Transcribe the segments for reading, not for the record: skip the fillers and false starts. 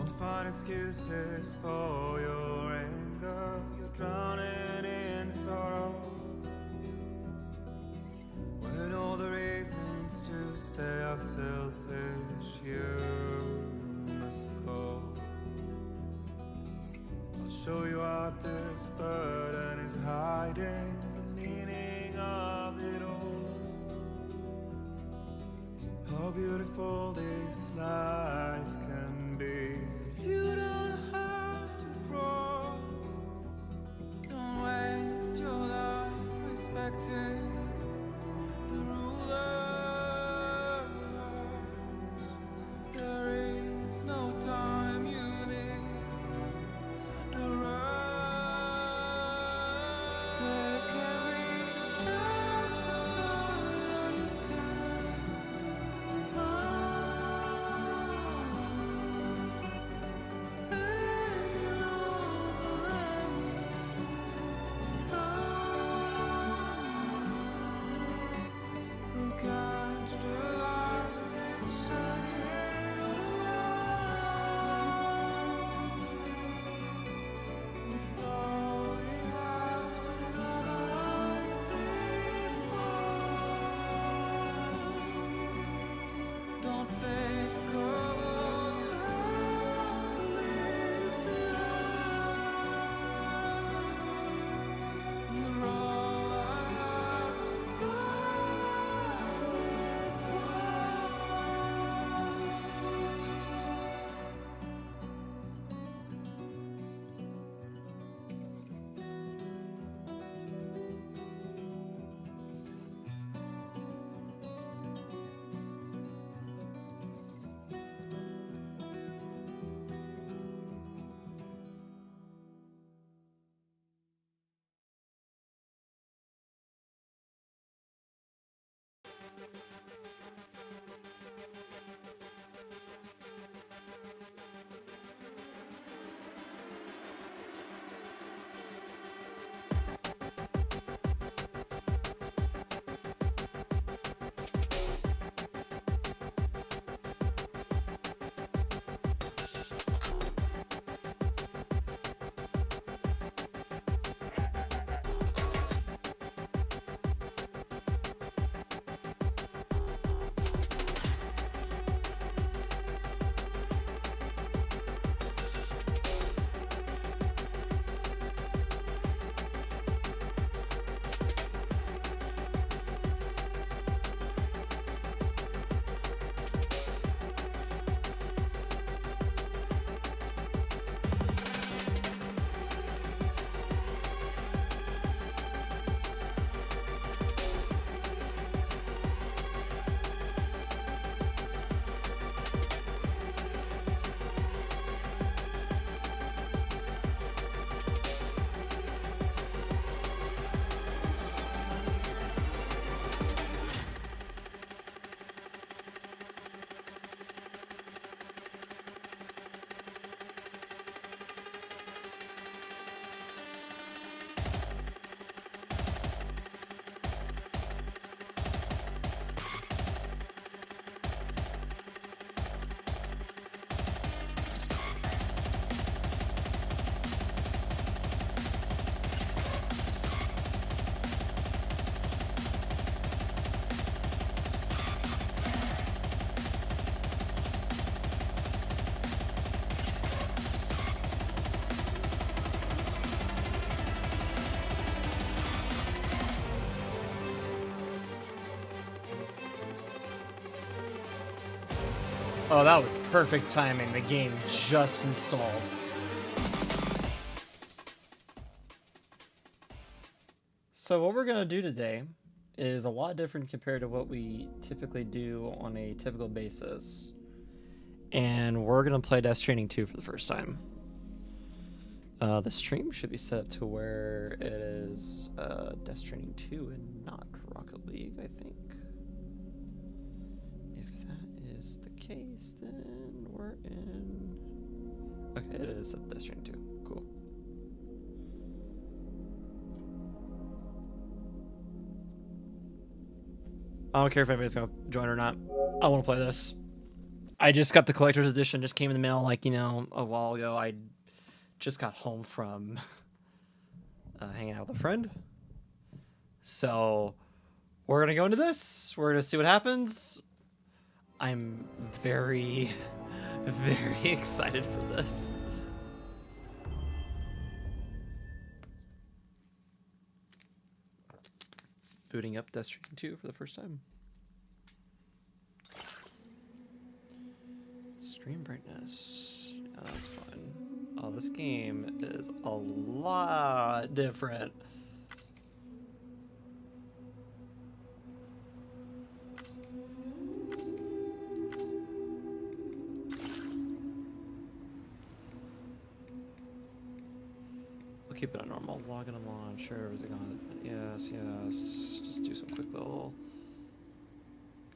Don't find excuses for your anger. You're drowning in sorrow. When all the reasons to stay are selfish, you must go. I'll show you out this burden is hiding the meaning of it all. How beautiful this life can be. You don't have to grow. Don't waste your life respecting the rulers. There is no time you need to run. Take every chance and try all you can find. Any love or any kind. Go catch the light and shine it all around. It's all we have to survive this world. Don't think of all you have to leave behind. You're all I have to survive this world. Oh, that was perfect timing. The game just installed. So what we're gonna do today is a lot different compared to what we typically do on a typical basis. And we're gonna play Death Stranding 2 for the first time. The stream should be set up to where it is Death Stranding 2 and not Rocket League, I think. If that is the case, then we're in... Okay, it is Death Stranding 2. Cool. I don't care if anybody's gonna join or not. I want to play this. I just got the collector's edition. Just came in the mail, like, a while ago. I just got home from hanging out with a friend. So we're gonna go into this. We're gonna see what happens. I'm very, very excited for this. Booting up Death Stranding 2 for the first time. Stream brightness. Yeah, that's fine. Oh, this game is a lot different. We'll keep it on normal. Logging them on. Sure, everything on. Yes, yes. Just do some quick little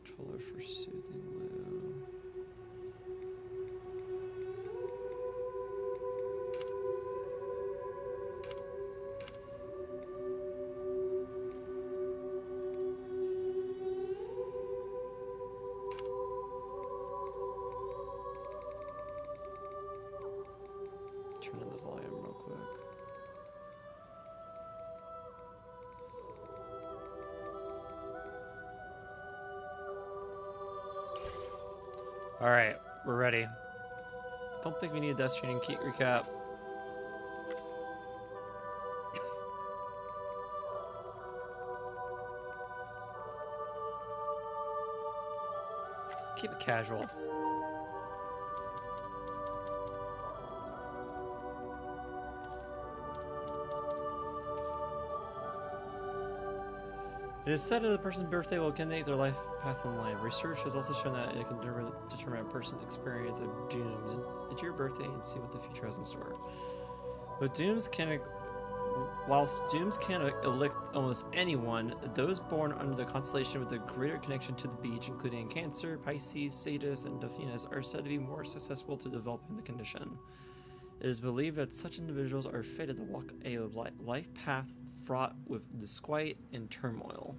controller for soothing Lou. Turn on the volume real quick. All right, we're ready. Don't think we need a Death Stranding key recap. Keep it casual. It is said that a person's birthday will connect their life path in life. Research has also shown that it can determine a person's experience of dooms into your birthday and see what the future has in store. Whilst dooms can elect almost anyone, those born under the constellation with a greater connection to the beach, including Cancer, Pisces, Sagittarius, and Delphinus, are said to be more susceptible to developing the condition. It is believed that such individuals are fated to walk a life path fraught with disquiet and turmoil.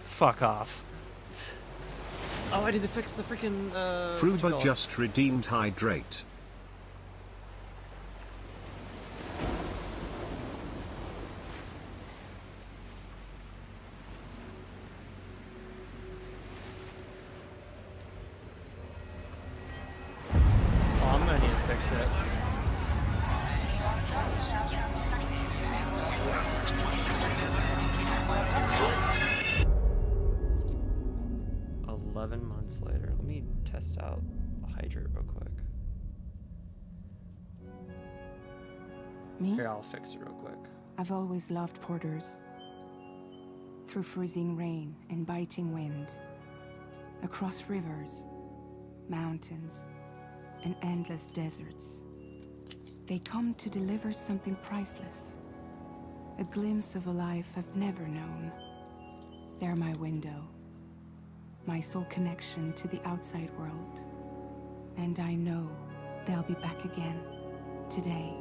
Fuck off. Oh, I need to fix the freaking, Fruba just redeemed hydrate. Oh, I'm gonna need to fix it. Months later. Let me test out the hydrate real quick. Me? Here, I'll fix it real quick. I've always loved porters. Through freezing rain and biting wind, across rivers, mountains, and endless deserts, they come to deliver something priceless. A glimpse of a life I've never known. They're my window. My sole connection to the outside world. And I know they'll be back again, today.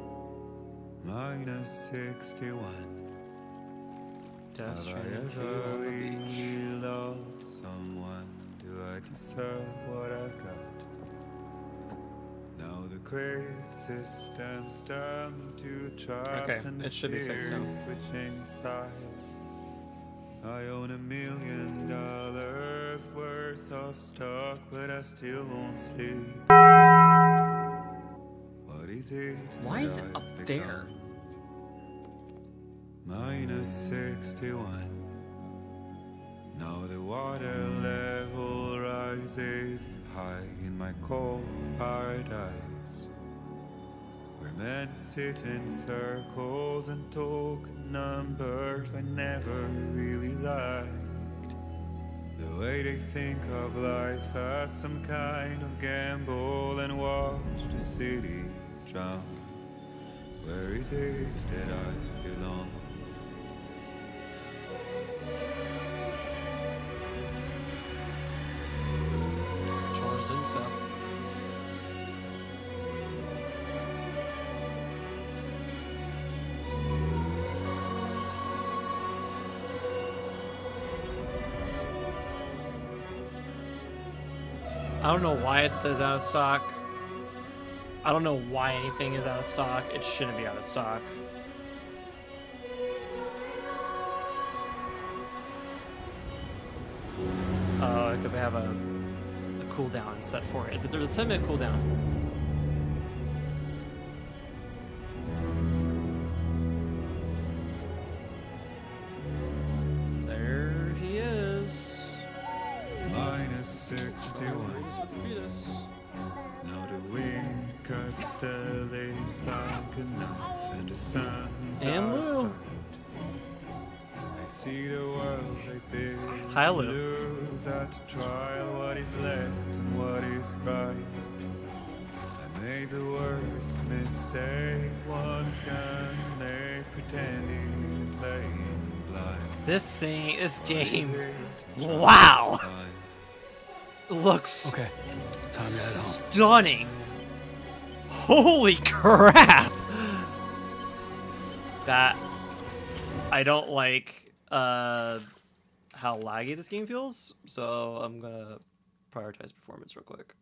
minus 61. Death Have I Stranding 2 ever on the beach. really loved someone? Do I deserve what I've got? Now the crate systems turn into traps Okay, and it should be fixed now. switching sides. I own $1 million worth of stock, but I still won't sleep. What is it? Why that is it I've up become? there? Minus 61. Now the water level rises high in my cold paradise, where men sit in circles and talk numbers I never really liked. The way they think of life as some kind of gamble and watch the city drown. Where is it that I belong? Chores and stuff. I don't know why it says out of stock. I don't know why anything is out of stock. It shouldn't be out of stock. Because I have a cooldown set for it. There's a 10-minute cooldown. There he is. Minus 61. Fetus. Now the wind cuts the leaves like a knife, and the sun is And Lou. outside. I see the world they build Hi, to Lou. lose at the trial, what is left and what is right. I made the worst mistake one can make, pretending and playing blind. This game, Is it wow, fine? looks Okay, time to head home. stunning. Holy crap! That I don't like how laggy this game feels, so I'm gonna prioritize performance real quick.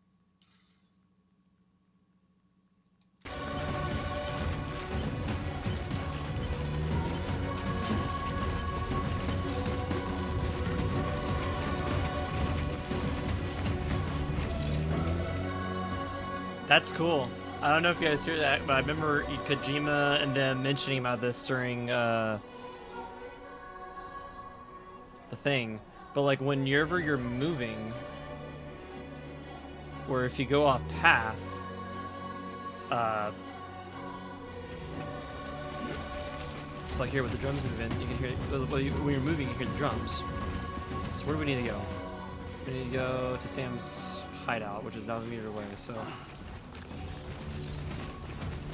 That's cool. I don't know if you guys hear that, but I remember Kojima and them mentioning about this during the thing. But like whenever you're moving, or if you go off path, just like here with the drums moving, you can hear when you're moving, you hear the drums. So where do we need to go? We need to go to Sam's hideout, which is 1,000 meters away. So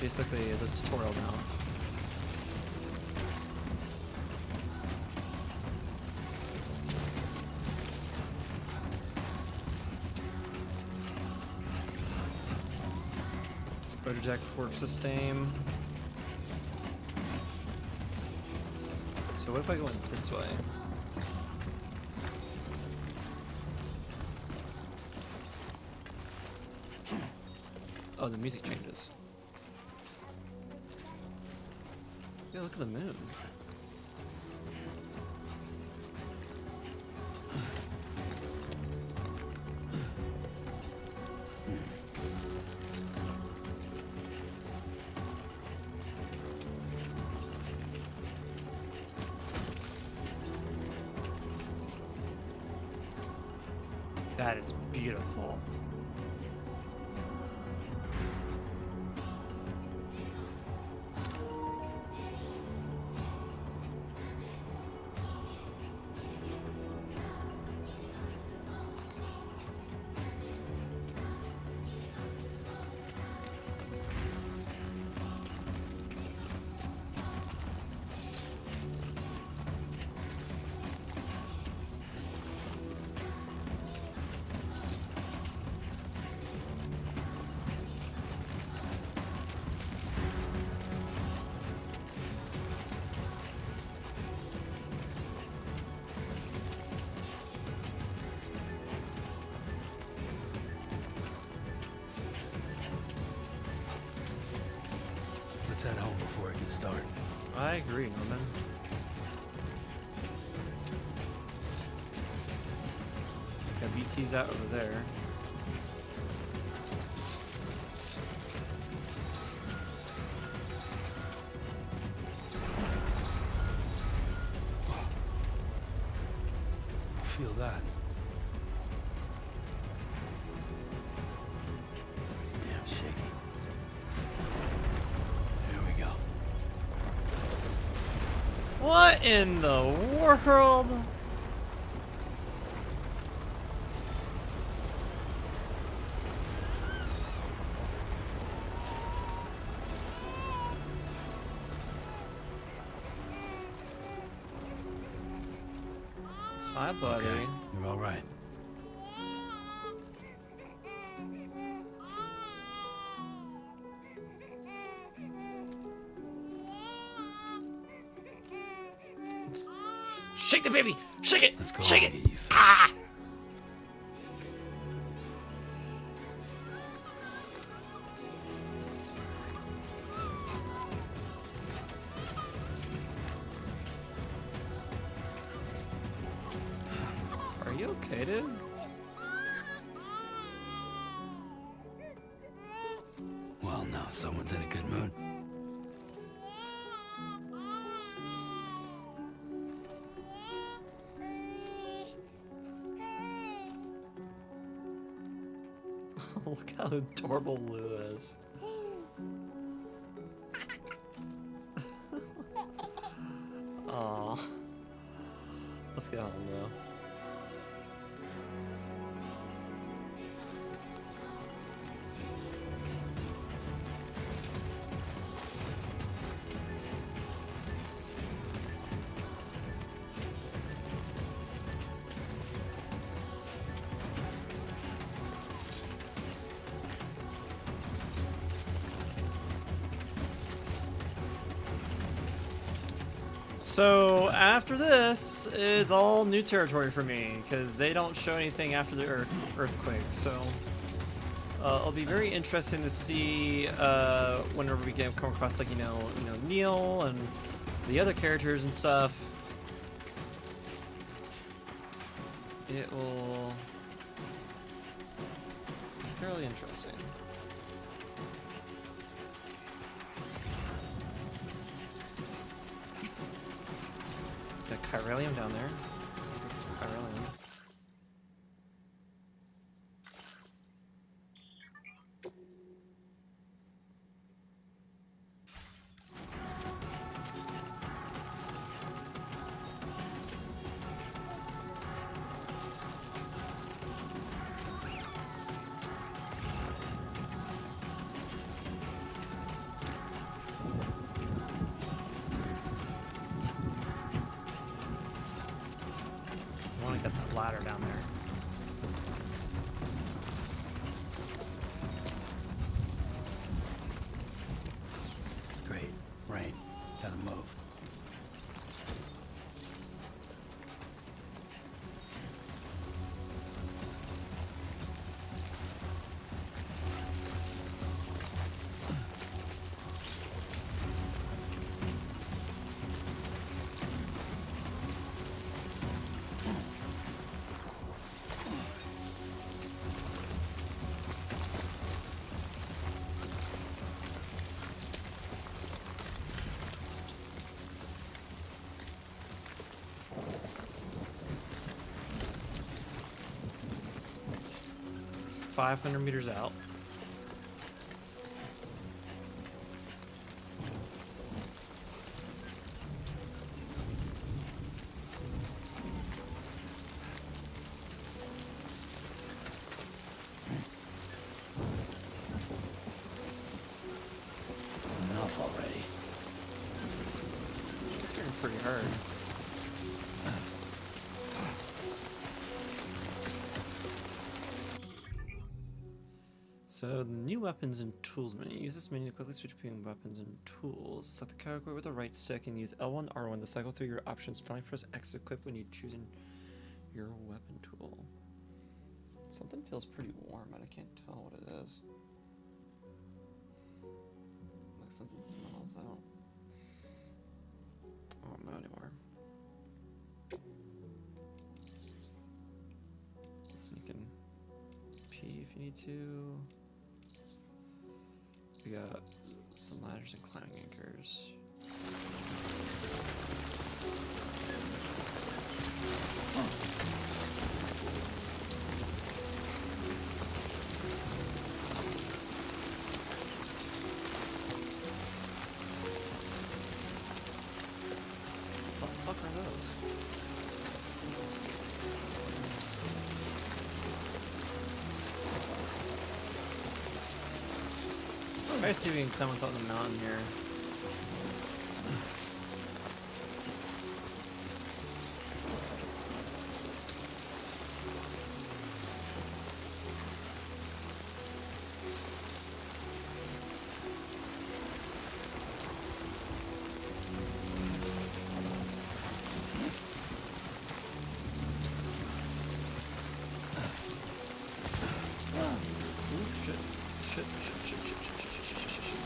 basically, it's a tutorial now. Rotor jack works the same. So what if I go in this way? Oh, the music changes. Yeah, look at the moon. That is beautiful. before it gets dark. I agree, Norman. Got BT's out over there. I feel that. Damn shaky. There we go. What in the world? Hi, buddy. Okay, you're all right. Shake the baby! Shake it! Let's go Shake and it! get you fixed. Ah! Are you okay, dude? Well, now someone's in a good mood. Look how adorable Lou is. Aw. Let's get on, Lou. So after this is all new territory for me because they don't show anything after the earthquake. So it'll be very interesting to see whenever we come across like you know Neil and the other characters and stuff. It will be fairly interesting. Got Chiralium down there. Chiralium. I want to get that ladder down there. Great. Rain. Gotta move. .500 meters out. Enough already. It's getting pretty hard. So, the new weapons and tools menu. Use this menu to quickly switch between weapons and tools. Select the category with the right stick and use L1, R1 to cycle through your options. Finally, press X to equip when you're choosing your weapon tool. Something feels pretty warm, but I can't tell what it is. Like something smells. I don't need to. We got some ladders and climbing anchors. What the fuck are those? Try to see if we can climb on top of the mountain here.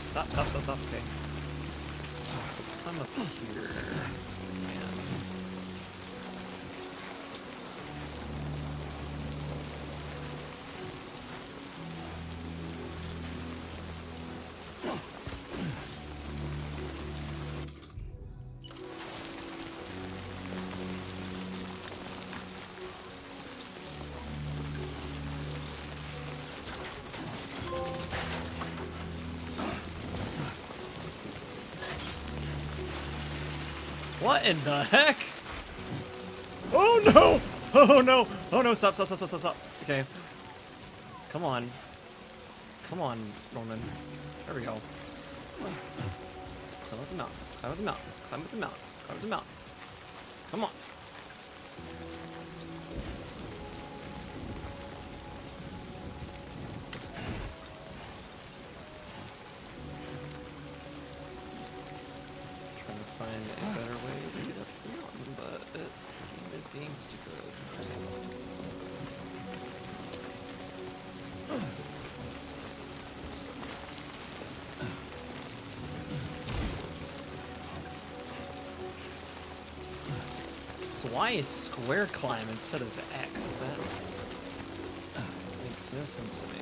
Stop. Okay. Let's climb up here. What in the heck? Oh no! Oh no! Oh no! Stop! Okay. Come on. Come on, Norman. There we go. Climb up the mountain. Climb up the mountain. Climb up the mountain. Climb up the mountain. Come on. Trying to find a better way to get up the mountain, but the game is being stupid. So why is square climb instead of X? That makes no sense to me.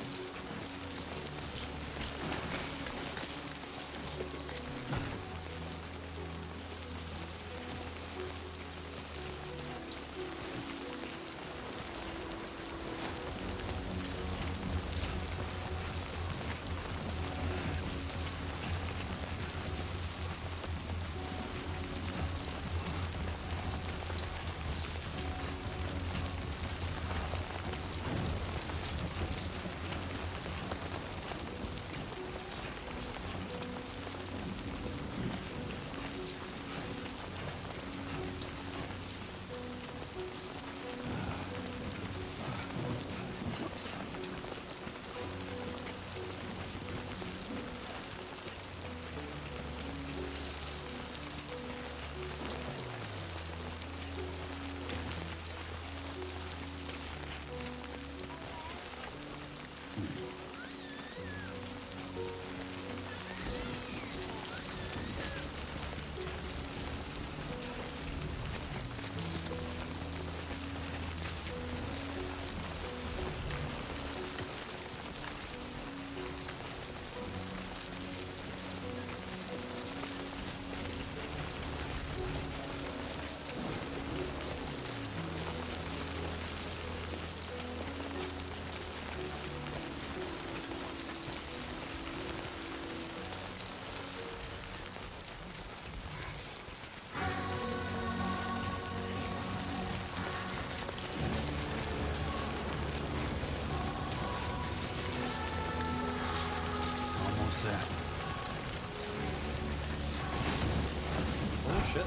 Oh shit.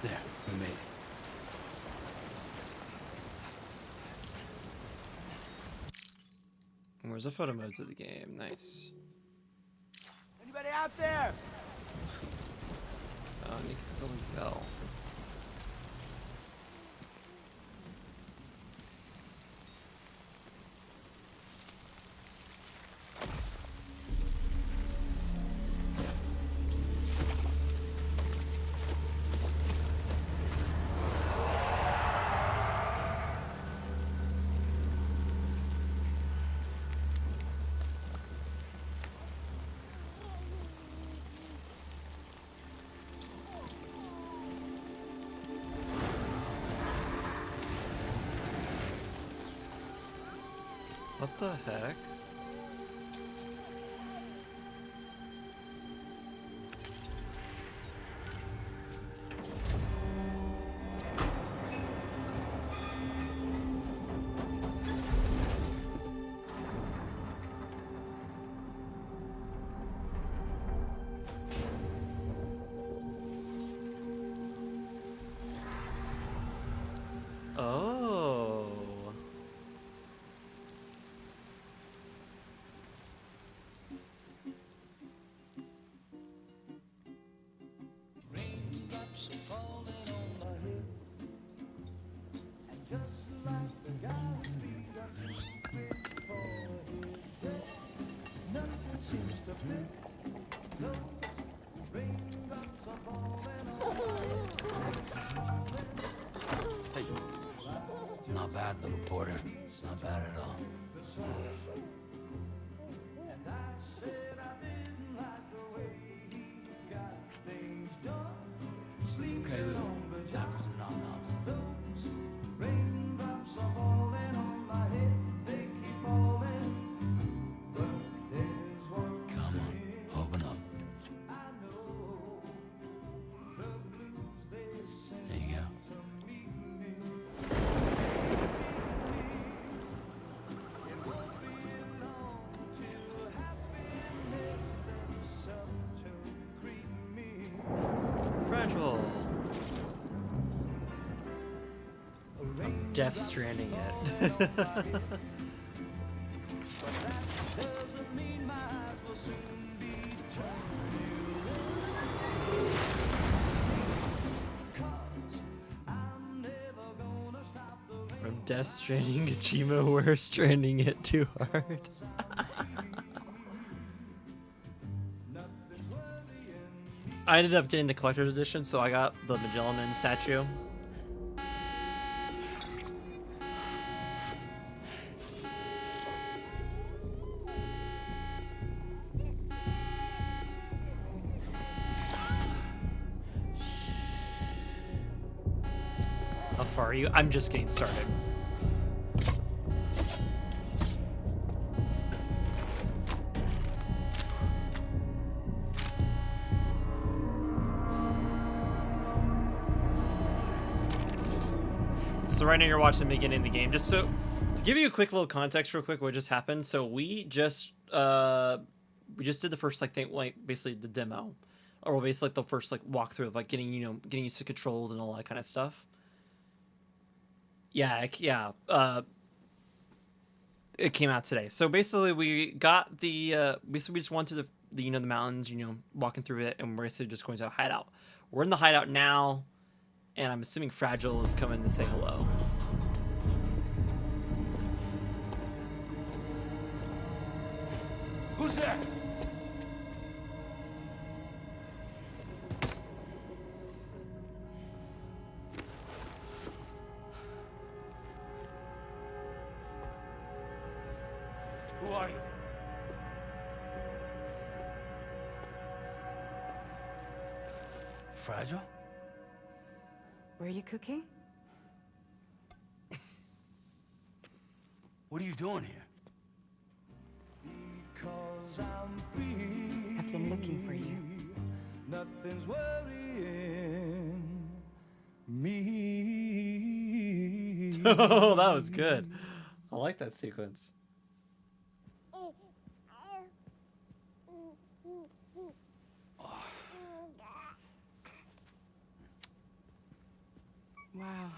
There, we made it. Where's the photo modes of the game? Nice. Anybody out there? Oh, and you can still yell. What the heck? Oh. Hey. Not bad, little porter. Not bad at all. Okay, Lou. Time for some nom-noms. Come on, open up. There you go. Fragile. I'm Death Stranding it. From Death Stranding Kojima, we're stranding it too hard. I ended up getting the collector's edition, so I got the Magellan statue. How far are you? I'm just getting started. So right now you're watching the beginning of the game. Just so to give you a quick little context, real quick, what just happened. So we just did the first like thing, like basically the demo, or basically like the first like walkthrough of like getting used to controls and all that kind of stuff. Yeah, it came out today. So basically we got the basically we just went through the the mountains, walking through it, and we're basically just going to a hideout. We're in the hideout now. And I'm assuming Fragile is coming to say hello. Who's there? Who are you? Fragile? Were you cooking? What are you doing here? I've been looking for you. Nothing's worrying me. Oh, that was good. I like that sequence. Wow.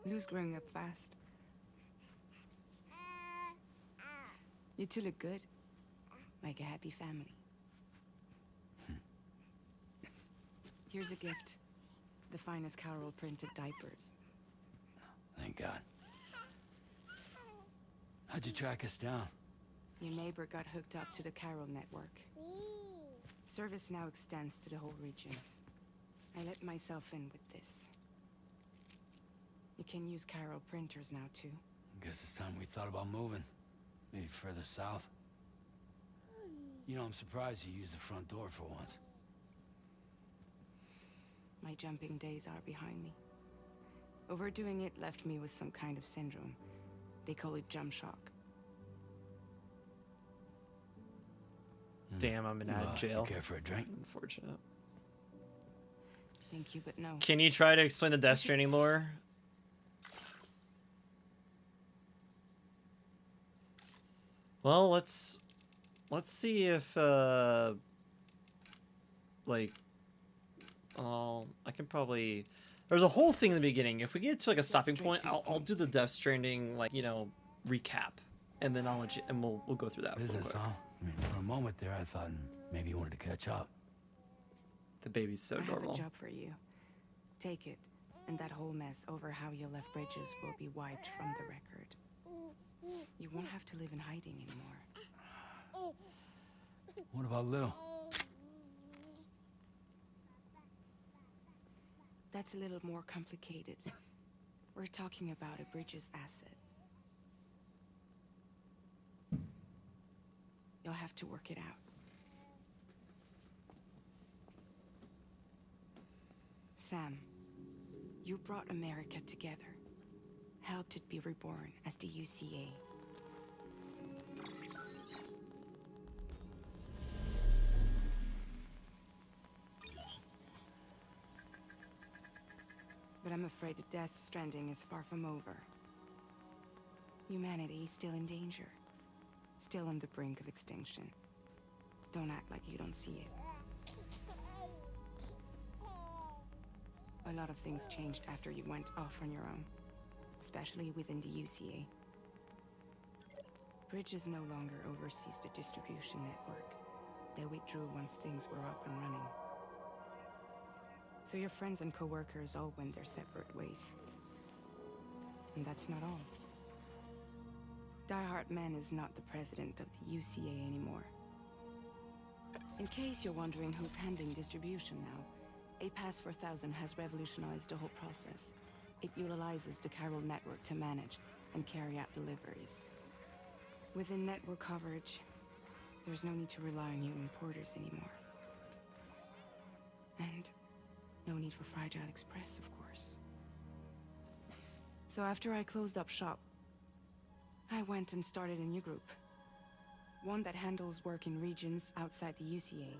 Lou's growing up fast. You two look good. Like a happy family. Here's a gift. The finest Carol printed diapers. Thank God. How'd you track us down? Your neighbor got hooked up to the Carol network. Service now extends to the whole region. I let myself in with this. You can use Carol printers now too. Guess it's time we thought about moving. Maybe further south. You know, I'm surprised you used the front door for once. My jumping days are behind me. Overdoing it left me with some kind of syndrome. They call it jump shock. Damn, I'm in ad jail. Care for a drink? Unfortunate. Thank you, but no. Can you try to explain the Death Stranding lore? Well, let's see if like, I can probably. There's a whole thing in the beginning. If we get to like a stopping point, I'll do the Death Stranding, like, you know, recap, and then I'll let you, and we'll go through that. Business, huh? I mean, for a moment there, I thought maybe you wanted to catch up. The baby's so I have adorable. a job for you. Take it, and that whole mess over how you left bridges will be wiped from the record. You won't have to live in hiding anymore. What about Lil? That's a little more complicated. We're talking about a bridges asset. You'll have to work it out. Sam, you brought America together, helped it be reborn as the UCA. But I'm afraid that Death Stranding is far from over. Humanity is still in danger, still on the brink of extinction. Don't act like you don't see it. A lot of things changed after you went off on your own, especially within the UCA. Bridges no longer oversees the distribution network. They withdrew once things were up and running. So your friends and co-workers all went their separate ways. And that's not all. Die Hard Man is not the president of the UCA anymore. In case you're wondering who's handling distribution now, A Pass 4000 has revolutionized the whole process. It utilizes the chiral network to manage and carry out deliveries. Within network coverage, there's no need to rely on human porters anymore. And no need for Fragile Express, of course. So after I closed up shop, I went and started a new group. One that handles work in regions outside the UCA.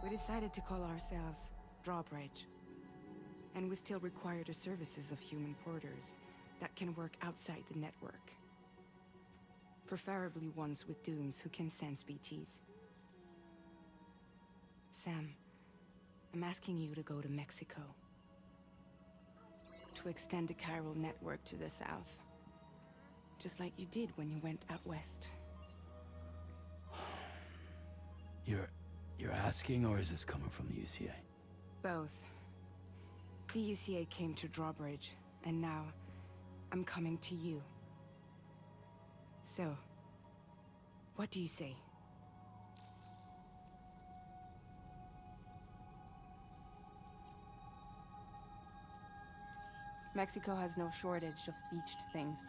We decided to call ourselves Drawbridge. And we still require the services of human porters that can work outside the network. Preferably ones with dooms who can sense BTs. Sam, I'm asking you to go to Mexico. To extend the chiral network to the south. Just like you did when you went out west. You're asking, or is this coming from the UCA? Both. The UCA came to Drawbridge, and now I'm coming to you. So, what do you say? Mexico has no shortage of beached things.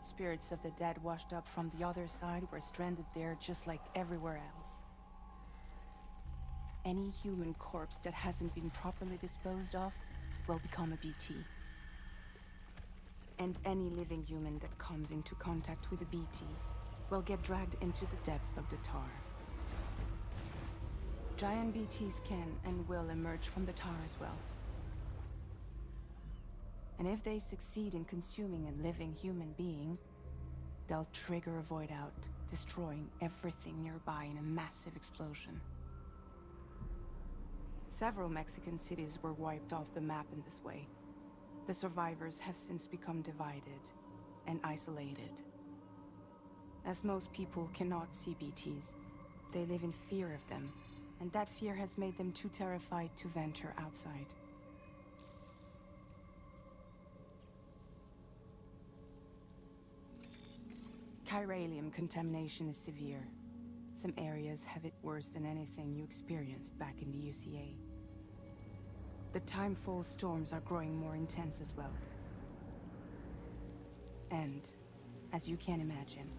Spirits of the dead washed up from the other side were stranded there just like everywhere else. Any human corpse that hasn't been properly disposed of will become a BT. And any living human that comes into contact with a BT will get dragged into the depths of the tar. Giant BTs can and will emerge from the tar as well. And if they succeed in consuming a living human being, they'll trigger a void out, destroying everything nearby in a massive explosion. Several Mexican cities were wiped off the map in this way. The survivors have since become divided and isolated. As most people cannot see BTs, they live in fear of them, and that fear has made them too terrified to venture outside. Chiralium contamination is severe. Some areas have it worse than anything you experienced back in the UCA. The timefall storms are growing more intense as well. And, as you can imagine,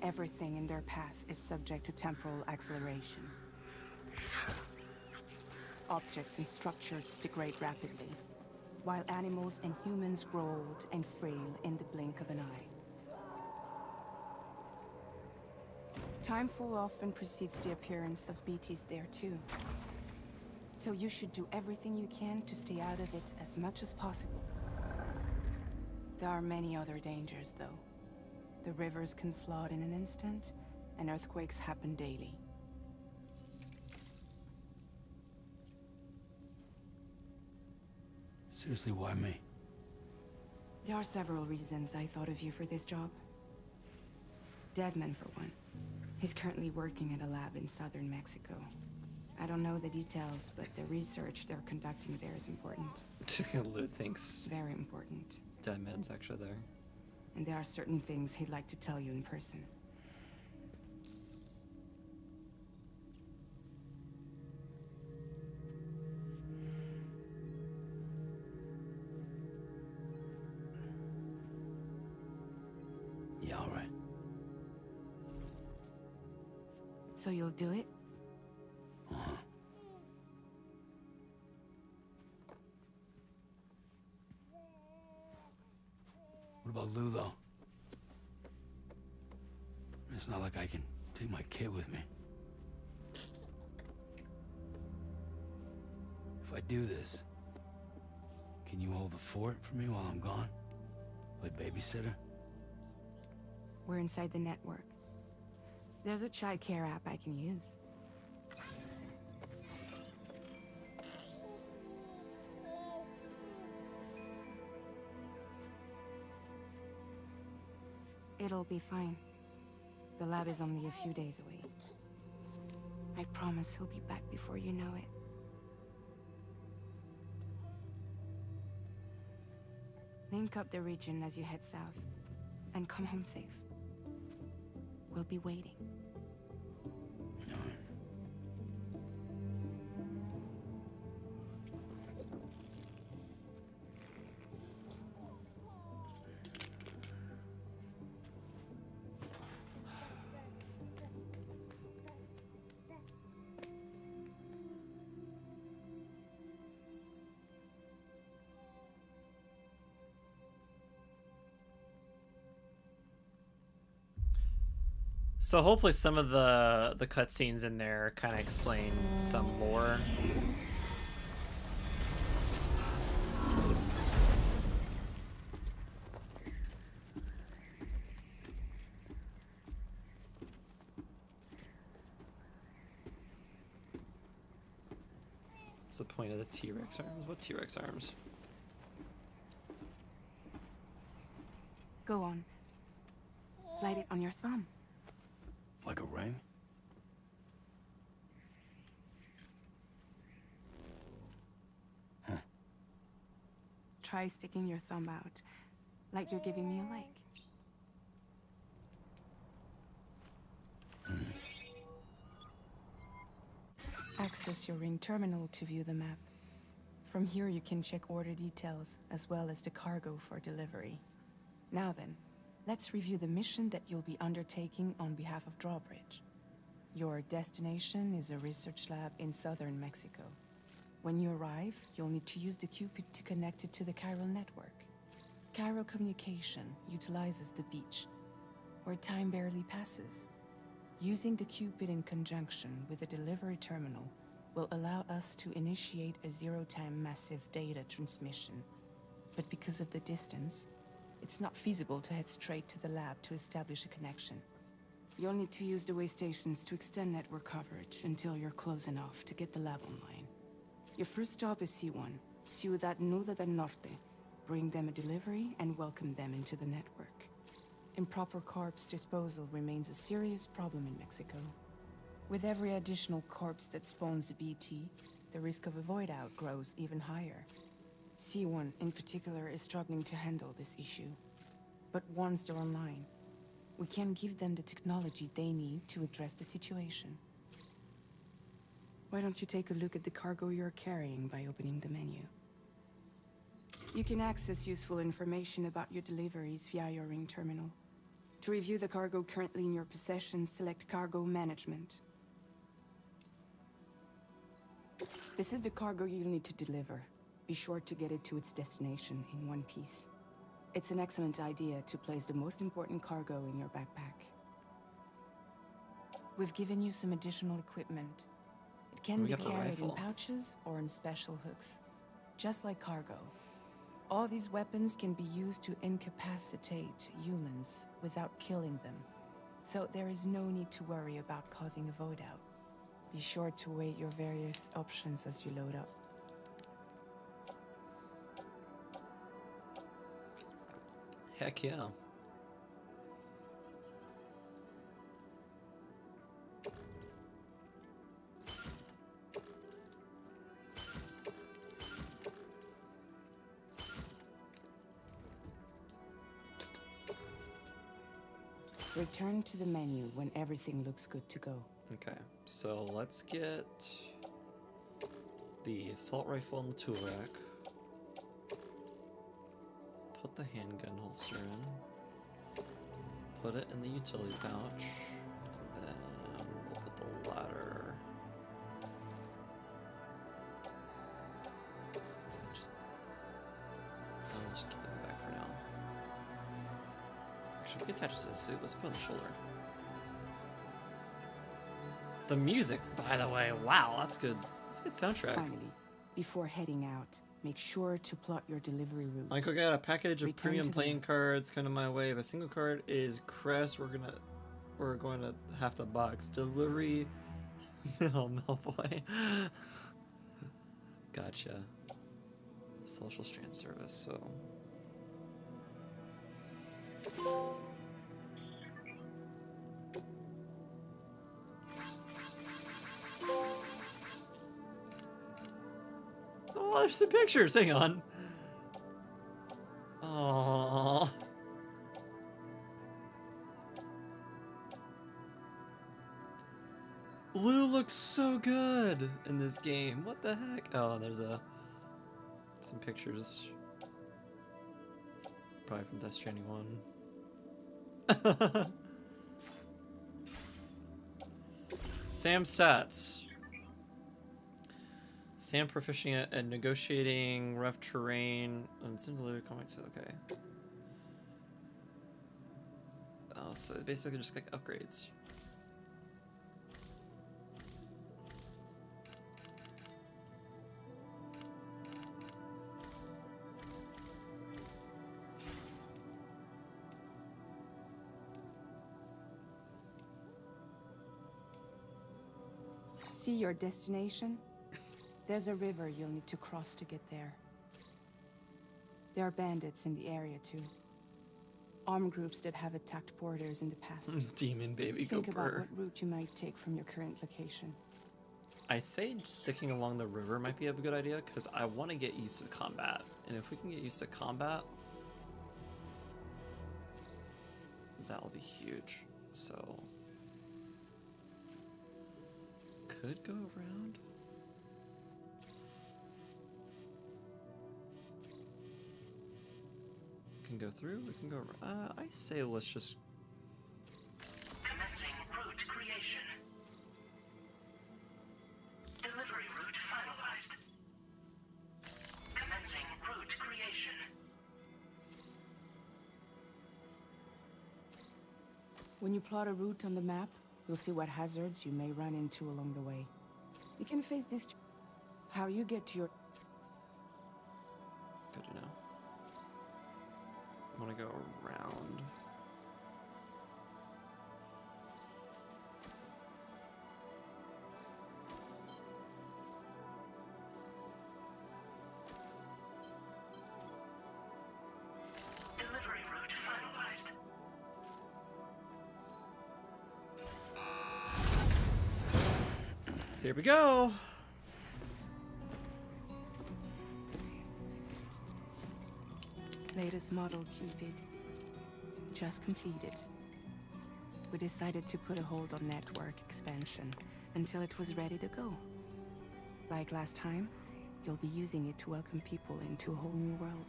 everything in their path is subject to temporal acceleration. Objects and structures degrade rapidly, while animals and humans grow old and frail in the blink of an eye. Timefall often precedes the appearance of BTs there too. So you should do everything you can to stay out of it as much as possible. There are many other dangers, though. The rivers can flood in an instant, and earthquakes happen daily. Seriously, why me? There are several reasons I thought of you for this job. Deadman, for one. He's currently working at a lab in southern Mexico. I don't know the details, but the research they're conducting there is important. Lou thinks Very important. Deadman's actually there. And there are certain things he'd like to tell you in person. Yeah, all right. So you'll do it? Uh-huh. What about Lou, though? It's not like I can take my kid with me. If I do this, can you hold the fort for me while I'm gone? Play babysitter? We're inside the network. There's a child care app I can use. It'll be fine. The lab is only a few days away. I promise he'll be back before you know it. Link up the region as you head south, and come home safe. We'll be waiting. All right. So hopefully some of the cutscenes in there kind of explain some lore. What's the point of the T-Rex arms? What T-Rex arms? Go on. Slide it on your thumb. Like a ring? Huh. Try sticking your thumb out, like you're giving me a like. Access your ring terminal to view the map. From here you can check order details, as well as the cargo for delivery. Now then, let's review the mission that you'll be undertaking on behalf of Drawbridge. Your destination is a research lab in southern Mexico. When you arrive, you'll need to use the Cupid to connect it to the chiral network. Chiral communication utilizes the beach, where time barely passes. Using the Cupid in conjunction with a delivery terminal will allow us to initiate a zero-time massive data transmission. But because of the distance, it's not feasible to head straight to the lab to establish a connection. You'll need to use the way stations to extend network coverage until you're close enough to get the lab online. Your first stop is C1, Ciudad Nuda del Norte. Bring them a delivery and welcome them into the network. Improper corpse disposal remains a serious problem in Mexico. With every additional corpse that spawns a BT, the risk of a void out grows even higher. C1 in particular is struggling to handle this issue. But once they're online, we can give them the technology they need to address the situation. Why don't you take a look at the cargo you're carrying by opening the menu? You can access useful information about your deliveries via your ring terminal. To review the cargo currently in your possession, select Cargo Management. This is the cargo you'll need to deliver. Be sure to get it to its destination in one piece. It's an excellent idea to place the most important cargo in your backpack. We've given you some additional equipment. It can We be got the carried in rifle. pouches or in special hooks, just like cargo. All these weapons can be used to incapacitate humans without killing them. So there is no need to worry about causing a void out. Be sure to weigh your various options as you load up. Heck yeah. Return to the menu when everything looks good to go. Okay, so let's get the assault rifle in the tool rack. Put the handgun holster in. Put it in the utility pouch. And then we'll put the ladder. I'll just keep it in the back for now. Actually, we can attach it to the suit. Let's put it on the shoulder. The music, by the way, wow, that's good. That's a good soundtrack. Finally, before heading out, make sure to plot your delivery route. Michael got a package of Return premium to the playing map. cards coming my way. If a single card is crest, we're going to have to box delivery. Oh, Malboy. Gotcha. Social strand service. So. Oh, there's some pictures. Hang on. Aww. Lou looks so good in this game. What the heck? Oh, there's some pictures. Probably from Death Stranding 1. Sam stats. Sam proficient at negotiating rough terrain and similar comics. Okay. Oh, so basically just like upgrades. See your destination? There's a river you'll need to cross to get there. There are bandits in the area too. Armed groups that have attacked porters in the past. Demon baby go Think about purr. what route you might take from your current location. I say sticking along the river might be a good idea because I want to get used to combat. And if we can get used to combat, that'll be huge. So, could go around. Can go through, we can go around. I say let's just... Commencing route creation. Delivery route finalized. Commencing route creation. When you plot a route on the map, you'll see what hazards you may run into along the way. You can face this. How you get to your. Good to know. I want to go around. Delivery route finalized. Here we go. Latest model Cupid. Just completed. We decided to put a hold on network expansion until it was ready to go. Like last time, you'll be using it to welcome people into a whole new world.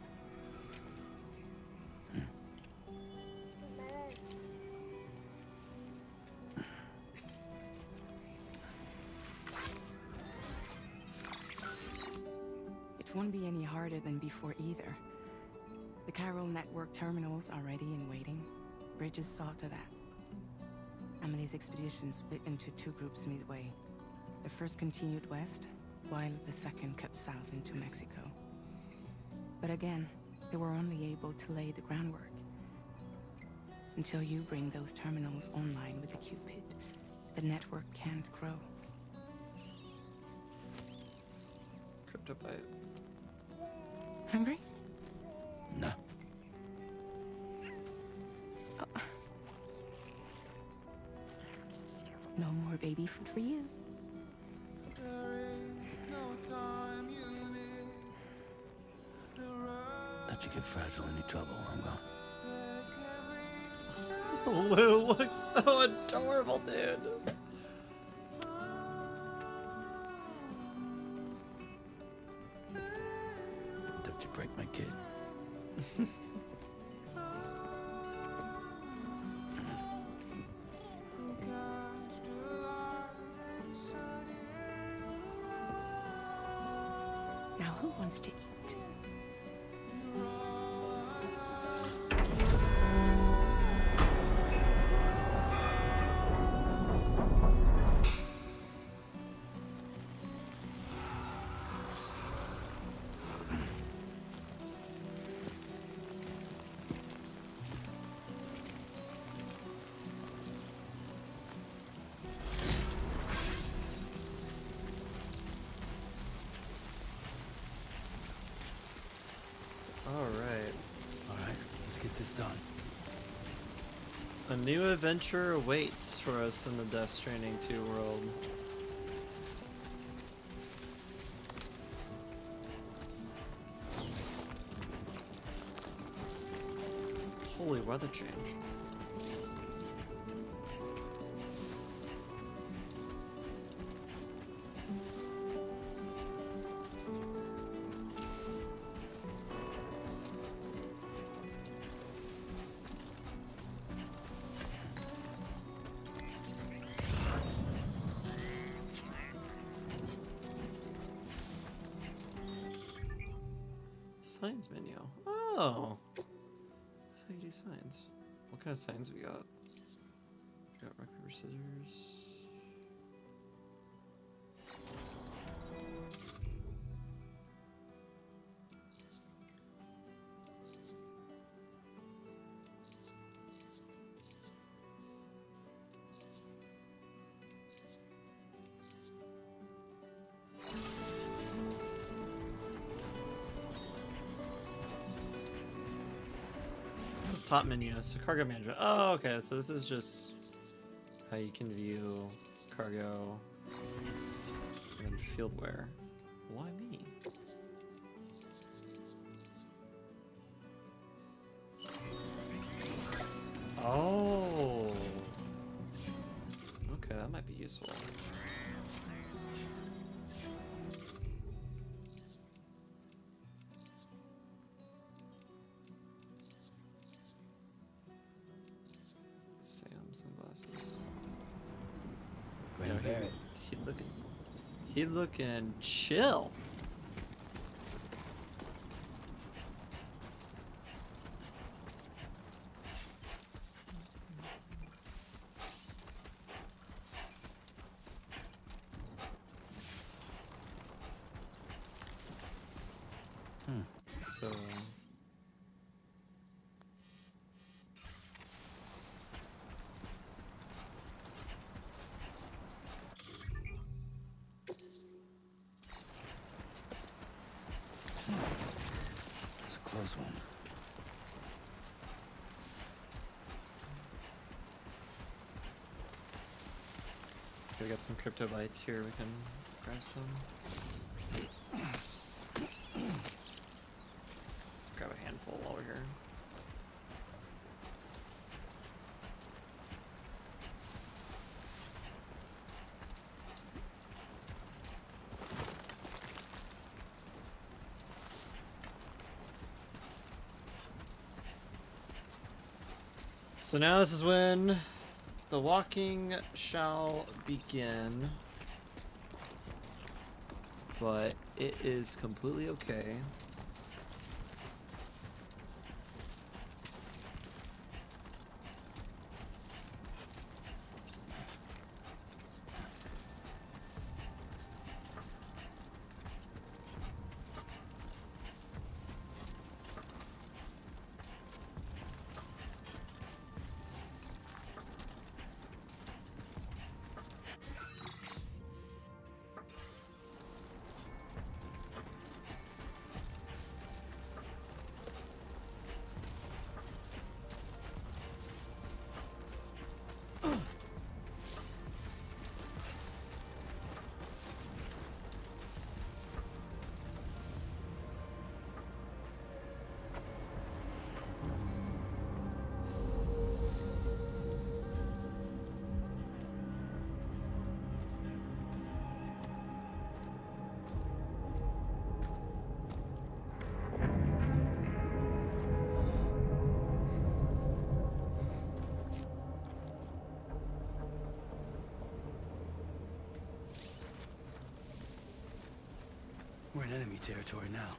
It won't be any harder than before either. The chiral network terminals are ready and waiting. Bridges saw to that. Emily's expedition split into two groups midway. The first continued west, while the second cut south into Mexico. But again, they were only able to lay the groundwork. Until you bring those terminals online with the Cupid, the network can't grow. Cryptobite. Hungry? No. No more baby food for you. Don't you get fragile any trouble, I'm gone. Lou looks so adorable, dude. Don't you break my kid. Now who wants to eat? Alright. Alright, let's get this done. A new adventure awaits for us in the Death Stranding 2 world. Holy weather change. Signs menu. Oh! That's how you do signs. What kind of signs we got? We got rock, paper, scissors. This is top menu, so cargo management. Oh, okay, so this is just how you can view cargo and then field wear. Why me? Oh. Okay, that might be useful. Sam sunglasses. Great and Barrett. He looking chill. So It's a close one. we got some crypto bites here. We can grab some. Grab a handful while we're here. So now this is when the walking shall begin. But it is completely okay. We're in enemy territory now.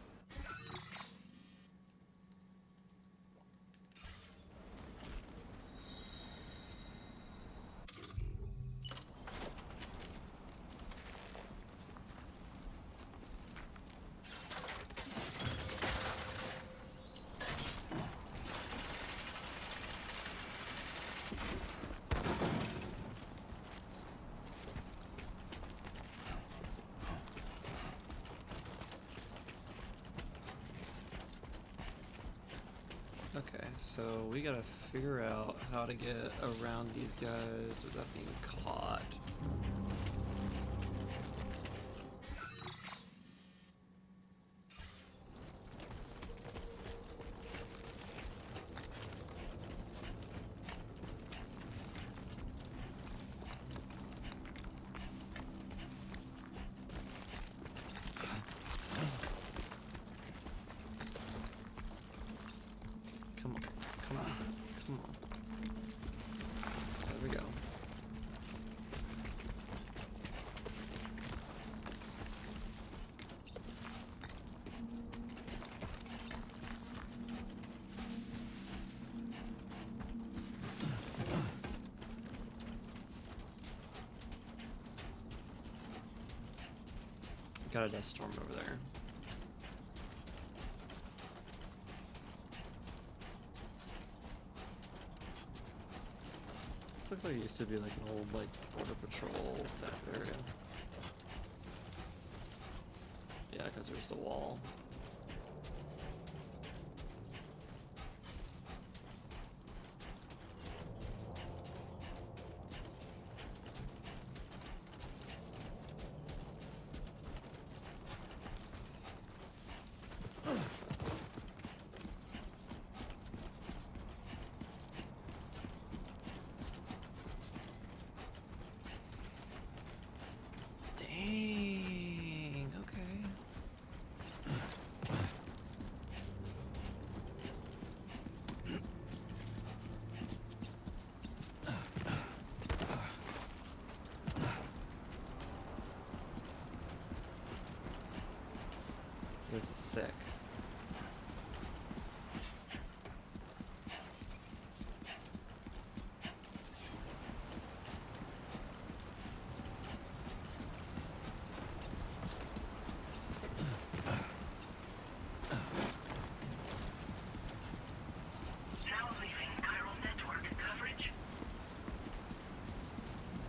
Okay, so we gotta figure out how to get around these guys without being caught. Come on, come on, come on. There we go. Got a Death Storm over there. This looks like it used to be like an old like border patrol type area. Yeah, because there's the wall. Dang, okay. This is sick. Now leaving chiral network coverage.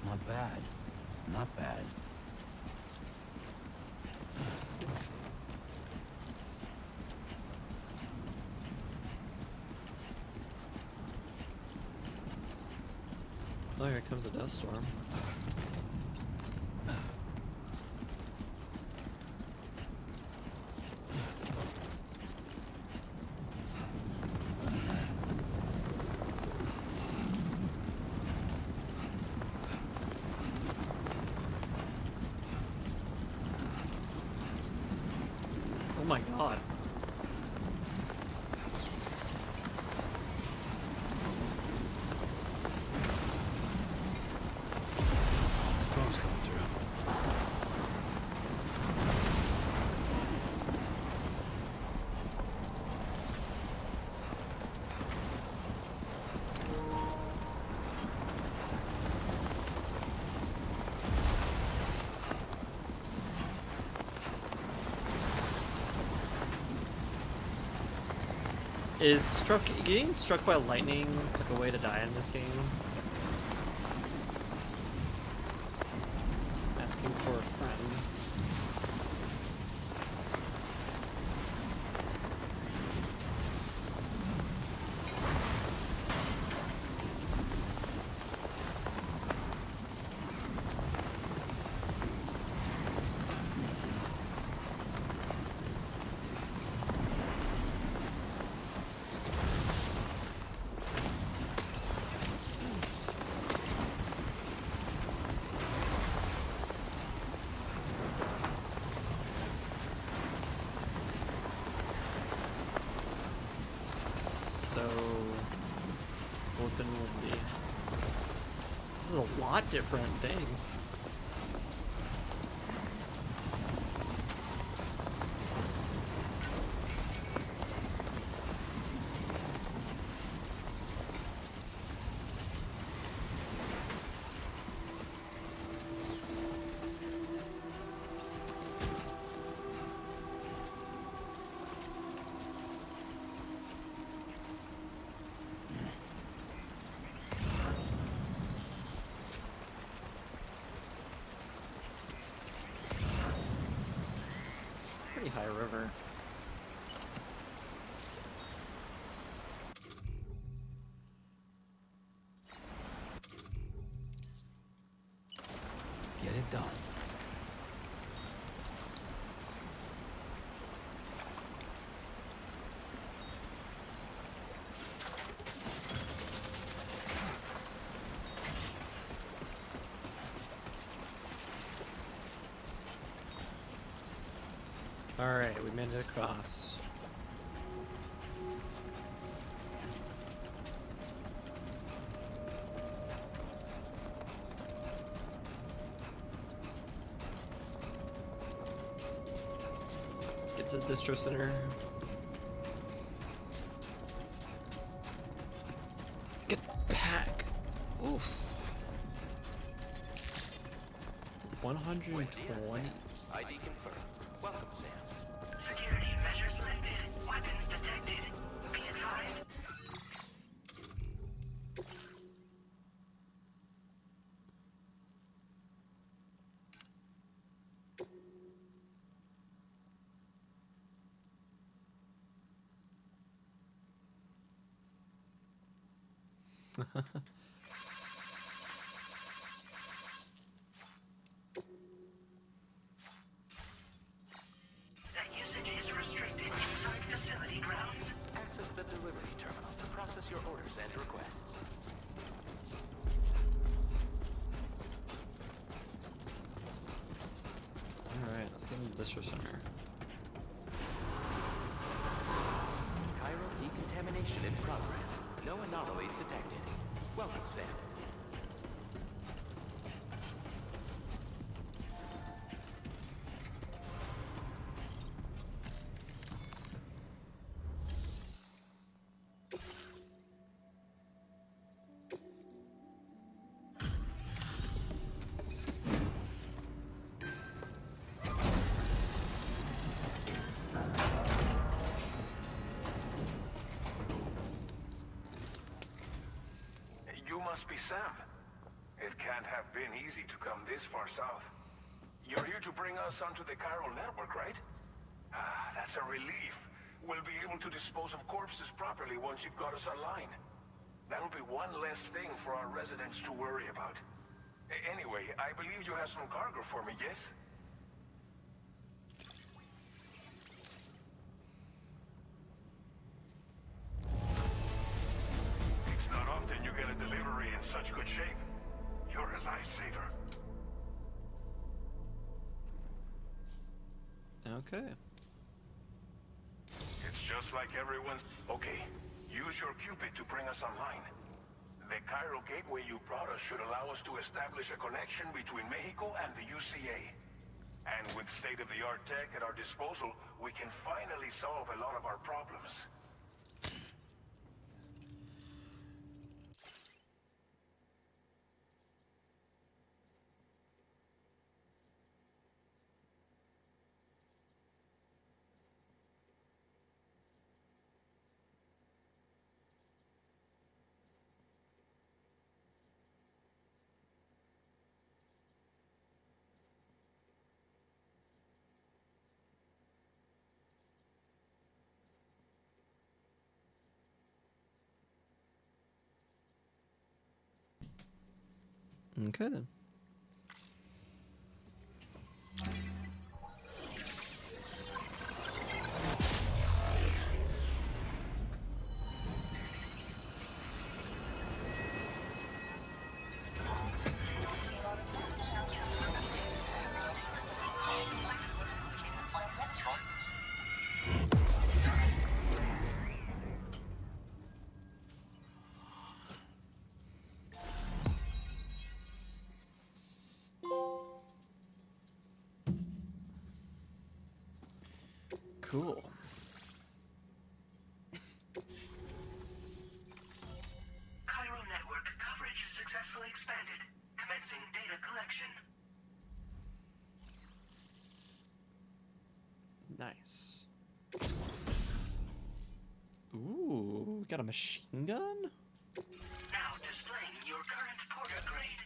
Not bad. Not bad. Oh, here comes a Death Storm. Oh my god. Storm's coming through. Is getting struck by lightning like a way to die in this game? Asking for a friend. So, open would be. This is a lot different, dang. pretty high river. Get it done. Alright, we made it across. Get to the distro center. Get pack. Oof. 120. ID confirmed. Welcome, Sam. Security measures lifted. Weapons detected. Be advised. That usage is restricted inside facility grounds. Access the delivery terminal to process your orders and requests. Alright, let's get into the distro center. Chiral decontamination in progress. No anomalies detected. Welcome, Sam. You must be Sam. It can't have been easy to come this far south. You're here to bring us onto the chiral network, right? Ah, that's a relief. We'll be able to dispose of corpses properly once you've got us online. That'll be one less thing for our residents to worry about. Anyway, I believe you have some cargo for me, yes? It's not often you get a delivery in such good shape. You're a lifesaver. Okay. It's just like everyone's... Okay, use your Cupid to bring us online. The chiral gateway you brought us should allow us to establish a connection between Mexico and the UCA. And with state-of-the-art tech at our disposal, we can finally solve a lot of our problems. Okay then. Cool. Chiral network coverage successfully expanded. Commencing data collection. Nice. Ooh, got a machine gun? Now displaying your current porter grade.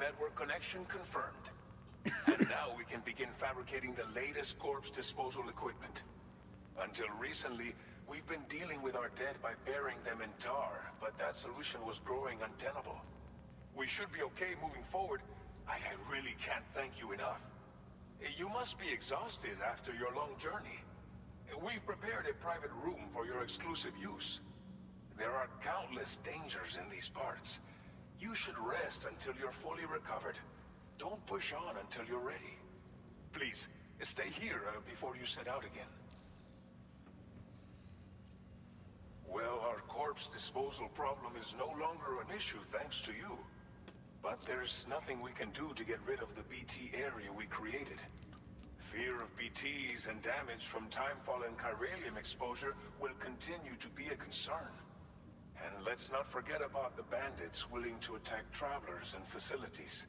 network connection confirmed. And now we can begin fabricating the latest corpse disposal equipment. Until recently, we've been dealing with our dead by burying them in tar, but that solution was growing untenable. We should be okay moving forward. I really can't thank you enough. You must be exhausted after your long journey. We've prepared a private room for your exclusive use. There are countless dangers in these parts. You should rest until you're fully recovered. Don't push on until you're ready. Please, stay here before you set out again. Well, our corpse disposal problem is no longer an issue thanks to you. But there's nothing we can do to get rid of the BT area we created. Fear of BTs and damage from timefall and chiralium exposure will continue to be a concern. And let's not forget about the bandits willing to attack travelers and facilities.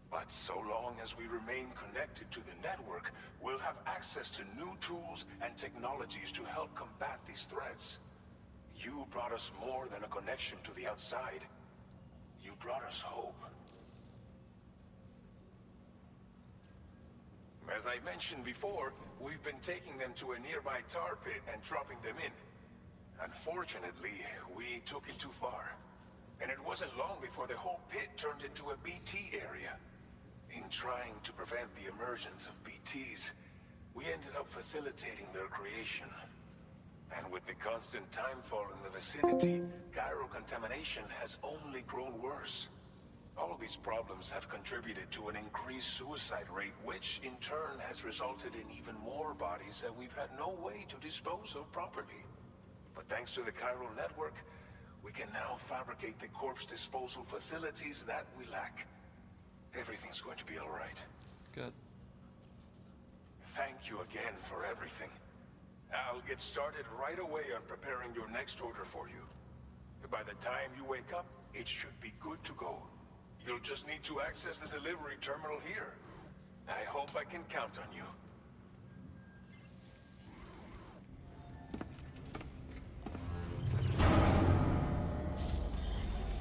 But so long as we remain connected to the network, we'll have access to new tools and technologies to help combat these threats. You brought us more than a connection to the outside. You brought us hope. As I mentioned before, we've been taking them to a nearby tar pit and dropping them in. Unfortunately, we took it too far. And it wasn't long before the whole pit turned into a BT area. In trying to prevent the emergence of BTs, we ended up facilitating their creation. And with the constant timefall in the vicinity, chiral contamination has only grown worse. All these problems have contributed to an increased suicide rate, which in turn has resulted in even more bodies that we've had no way to dispose of properly. But thanks to the chiral network, we can now fabricate the corpse disposal facilities that we lack. Everything's going to be all right. Good. Thank you again for everything. I'll get started right away on preparing your next order for you. By the time you wake up, it should be good to go. You'll just need to access the delivery terminal here. I hope I can count on you.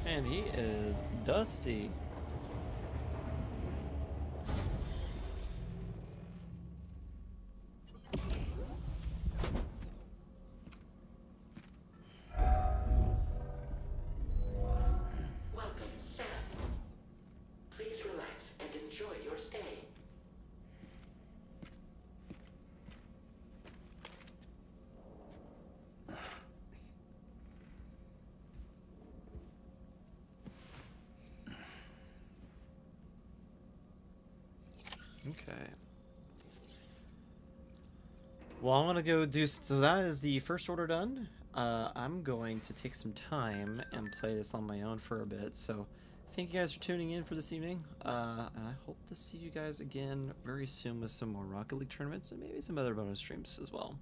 And he is dusty. Welcome, Sam. Please relax and enjoy your stay. Okay. Well, I'm gonna go do. So that is the first order done. I'm going to take some time and play this on my own for a bit. So, thank you guys for tuning in for this evening. And I hope to see you guys again very soon with some more Rocket League tournaments and maybe some other bonus streams as well.